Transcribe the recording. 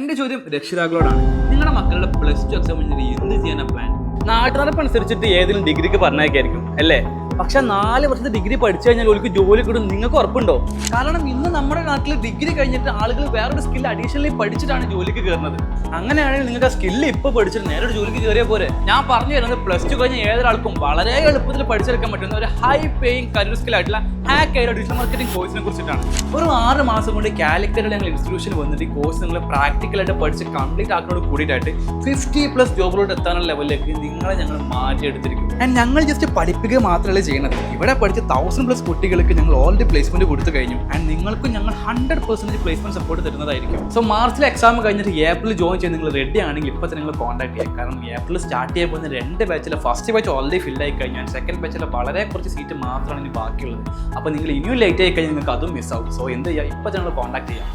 എന്റെ ചോദ്യം രക്ഷിതാക്കളോടാണ്. നിങ്ങളുടെ മക്കളുടെ +2 എക്സാം കഴിഞ്ഞിട്ട് എന്ത് ചെയ്യാനാണ് പ്ലാൻ? നാട്ടുനടപ്പനുസരിച്ചിട്ട് ഏതെങ്കിലും ഡിഗ്രിക്ക് പറഞ്ഞേക്കായിരിക്കും അല്ലേ? പക്ഷെ 4 വർഷത്തെ ഡിഗ്രി പഠിച്ചു കഴിഞ്ഞാൽ ഒരു ജോലി കിട്ടും നിങ്ങൾക്ക് ഉറപ്പുണ്ടോ? കാരണം ഇന്ന് നമ്മുടെ നാട്ടിൽ ഡിഗ്രി കഴിഞ്ഞിട്ട് ആളുകൾ വേറൊരു സ്കിൽ അഡീഷണലി പഠിച്ചിട്ടാണ് ജോലിക്ക് കയറുന്നത്. അങ്ങനെയാണെങ്കിൽ നിങ്ങൾക്ക് ആ സ്കില്ല് ഇപ്പോൾ പഠിച്ചിട്ട് നേരെ ഒരു ജോലിക്ക് കയറിയാൽ പോരെ. ഞാൻ പറഞ്ഞു തരുന്നത് +2 കഴിഞ്ഞ ഏതൊരാൾക്കും വളരെ എളുപ്പത്തിൽ പഠിച്ചെടുക്കാൻ പറ്റുന്ന ഒരു ഹൈ പേയിങ് കരിയർ സ്കിൽ ആയിട്ടുള്ള ഹാക്ക് ആയ ഡിജിറ്റൽ മാർക്കറ്റിംഗ് കോഴ്സിനെ കുറിച്ചിട്ടാണ്. ഒരു 6 മാസം കൊണ്ട് കാലിക്കറ്റിൽ ഞങ്ങൾ ഇൻസ്റ്റിറ്റ്യൂഷനിൽ വന്നിട്ട് ഈ കോഴ്സ് നിങ്ങൾ പ്രാക്ടിക്കലായിട്ട് പഠിച്ച് കംപ്ലീറ്റ് ആക്കുന്നതോട് കൂടിയിട്ടായിട്ട് 50+ ജോബിലോട്ട് എത്താനുള്ള ലെവലിലേക്ക് നിങ്ങളെ ഞങ്ങൾ മാറ്റിയെടുത്തിരിക്കും. ആൻഡ് ഞങ്ങൾ ജസ്റ്റ് പഠിപ്പിക്കുക മാത്രമല്ല ചെയ്യുന്നത്. ഇവിടെ പഠിച്ച 1000+ കുട്ടികൾക്ക് ഞങ്ങൾ ഓൾറെഡി പ്ലേസ്മെന്റ് കൊടുത്തു കഴിഞ്ഞു. ആൻഡ് നിങ്ങൾക്കും ഞങ്ങൾ 100% പ്ലേസ്മെന്റ് സപ്പോർട്ട് തരുന്നതായിരിക്കും. സോ മാർച്ചിൽ എക്സാം കഴിഞ്ഞിട്ട് ഏപ്രിൽ ജോയിൻ ചെയ്ത് നിങ്ങൾ റെഡി ആണെങ്കിൽ ഇപ്പോൾ തന്നെ നിങ്ങൾ കോൺടാക്ട് ചെയ്യാം. കാരണം ഏപ്രിൽ സ്റ്റാർട്ട് ചെയ്യാൻ പോകുന്ന 2 ബാച്ചിലെ ഫസ്റ്റ് ബാച്ച് ഓൾറെഡി ഫിൽ ആയി കഴിഞ്ഞാൽ സെക്കൻഡ് ബാച്ചിൽ വളരെ കുറച്ച് സീറ്റ് മാത്രമാണ് ഇനി ബാക്കിയുള്ളത്. അപ്പോൾ നിങ്ങൾ ഇനിയും ലേറ്റ് ആയി കഴിഞ്ഞാൽ നിങ്ങൾക്ക് അതും മിസ്സാവും. സോ എന്ത് ചെയ്യുക, ഇപ്പോൾ ഞങ്ങൾ കോൺടാക്ട് ചെയ്യാം.